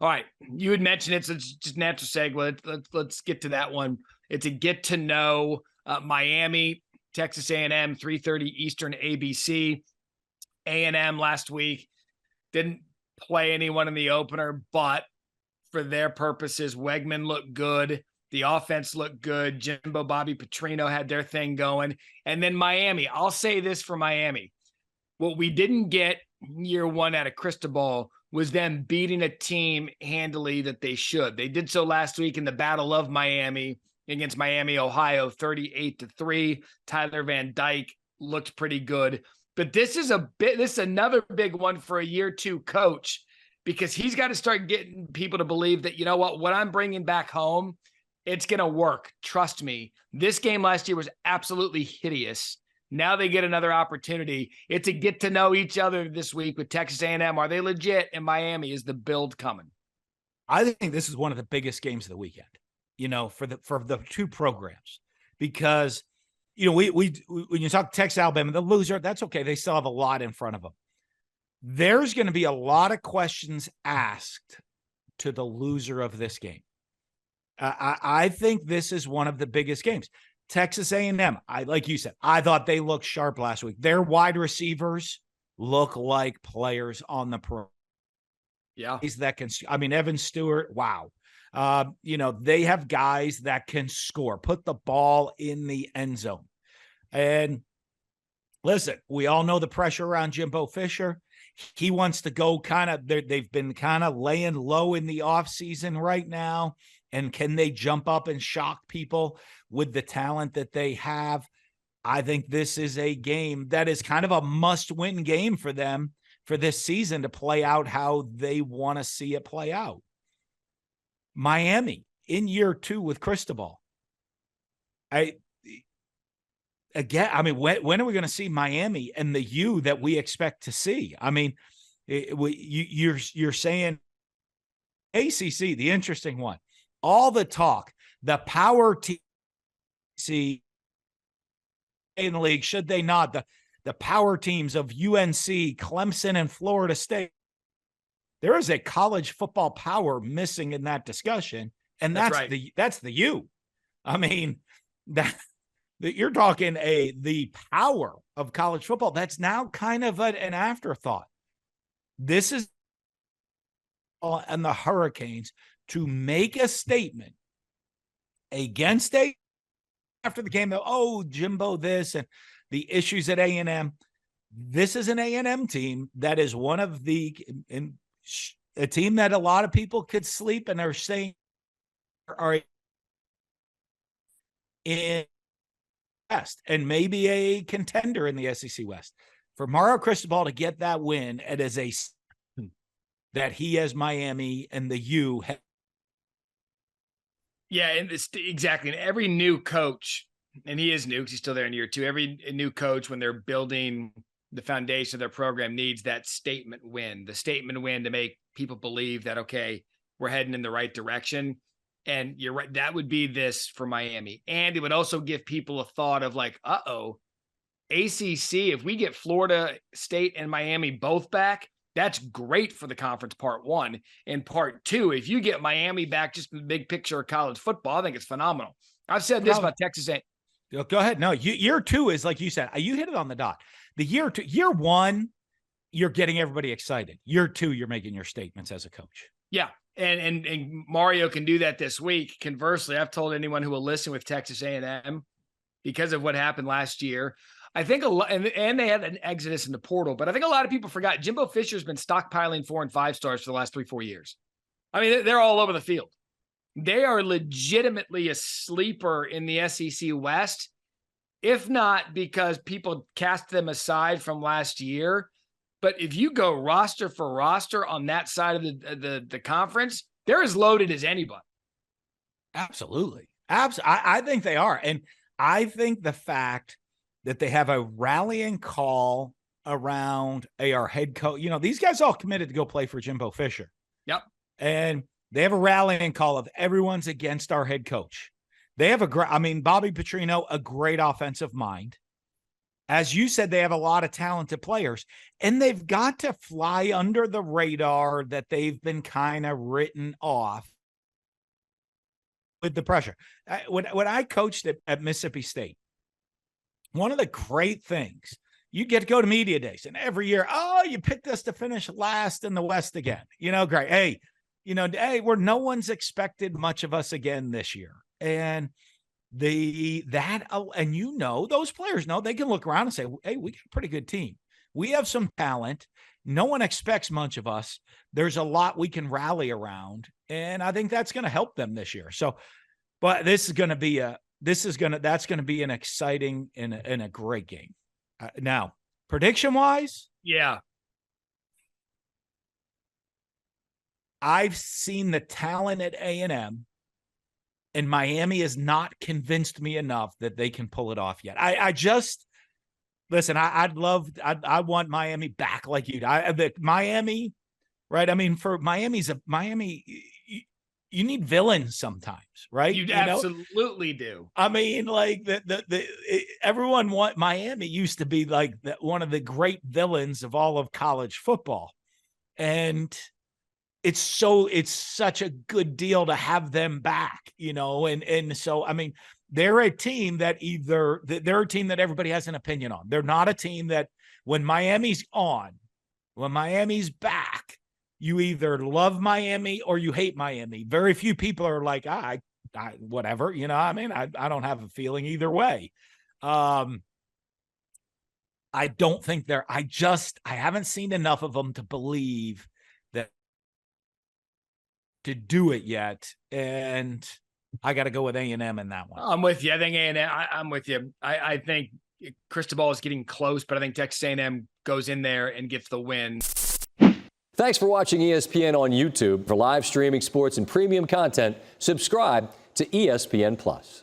All right. You had mentioned it, so it's just natural segue. Let's get to that one. It's a get to know Miami, Texas A&M, 3:30 Eastern ABC. A&M last week didn't play anyone in the opener, but for their purposes, Wegman looked good. The offense looked good. Jimbo, Bobby Petrino had their thing going. And then Miami. I'll say this for Miami. What we didn't get year one out of Cristobal was them beating a team handily that they should. They did so last week in the Battle of Miami against Miami, Ohio, 38-3. Tyler Van Dyke looked pretty good. But this is another big one for a year two coach, because he's got to start getting people to believe that, you know what I'm bringing back home, it's going to work. Trust me. This game last year was absolutely hideous. Now they get another opportunity. It's a get to know each other this week with Texas A&M. Are they legit? In Miami, is the build coming? I think this is one of the biggest games of the weekend, for the two programs, because, we when you talk Texas, Alabama, the loser, that's okay. They still have a lot in front of them. There's going to be a lot of questions asked to the loser of this game. I think this is one of the biggest games. Texas A&M, like you said, I thought they looked sharp last week. Their wide receivers look like players on the pro. Yeah. Evan Stewart, wow. They have guys that can score, put the ball in the end zone. And listen, we all know the pressure around Jimbo Fisher. He wants to go they've been kind of laying low in the offseason right now. And can they jump up and shock people with the talent that they have? I think this is a game that is kind of a must-win game for them for this season to play out how they want to see it play out. Miami in year two with Cristobal. When are we going to see Miami and the U that we expect to see? You're saying ACC, the interesting one. All the talk, the power team in the league, should they not? The power teams of UNC, Clemson, and Florida State. There is a college football power missing in that discussion, and that's right. That's the U. That you're talking the power of college football. That's now kind of an afterthought. This is and the Hurricanes to make a statement against after the game, though, Jimbo this and the issues at A&M. This is an A&M team that is one of a team that a lot of people could sleep and are saying are in West and maybe a contender in the SEC West. For Mario Cristobal to get that win, it is that he has Miami and the U. Yeah, and exactly. And every new coach, and he is new because he's still there in year two, every new coach, when they're building the foundation of their program, needs that statement win, the statement win to make people believe that, okay, we're heading in the right direction. And you're right. That would be this for Miami. And it would also give people a thought of like, ACC, if we get Florida State and Miami both back, that's great for the conference, part one. And part two, if you get Miami back, just in the big picture of college football, I think it's phenomenal. I've said this about Texas A&M. Go ahead. No, year two is, like you said, you hit it on the dot. The year one, you're getting everybody excited. Year two, you're making your statements as a coach. Yeah. And Mario can do that this week. Conversely, I've told anyone who will listen with Texas A&M, because of what happened last year, I think a lot, and they had an exodus in the portal, but I think a lot of people forgot Jimbo Fisher's been stockpiling 4 and 5 stars for the last 3-4 years. They're all over the field. They are legitimately a sleeper in the SEC West, if not because people cast them aside from last year. But if you go roster for roster on that side of the conference, they're as loaded as anybody. Absolutely. I think they are. And I think the fact that they have a rallying call around our head coach, these guys all committed to go play for Jimbo Fisher. Yep. And they have a rallying call of everyone's against our head coach. They have Bobby Petrino, a great offensive mind. As you said, they have a lot of talented players, and they've got to fly under the radar that they've been kind of written off with the pressure. When I coached at Mississippi State, one of the great things, you get to go to media days, and every year, oh, you picked us to finish last in the West again. Great. Hey, where no one's expected much of us again this year. And those players know they can look around and say, hey, we got a pretty good team. We have some talent. No one expects much of us. There's a lot we can rally around. And I think that's going to help them this year. So, but that's going to be an exciting and a great game. Now, prediction wise. Yeah. I've seen the talent at A&M, and Miami has not convinced me enough that they can pull it off yet. Listen, I want Miami back like you. Miami, right? I mean, for Miami, you need villains sometimes, right? You absolutely do. I mean, like Miami used to be like one of the great villains of all of college football. And it's such a good deal to have them back, and so, I mean, they're a team that everybody has an opinion on. They're not a team that when Miami's back, you either love Miami or you hate Miami. Very few people are like, whatever, I mean, I don't have a feeling either way. I don't think I haven't seen enough of them to believe that to do it yet. And I got to go with A&M in that one. I'm with you. I think A&M, I'm with you. I think Cristobal is getting close, but I think Texas A&M goes in there and gets the win. Thanks for watching ESPN on YouTube. For live streaming sports and premium content, subscribe to ESPN+.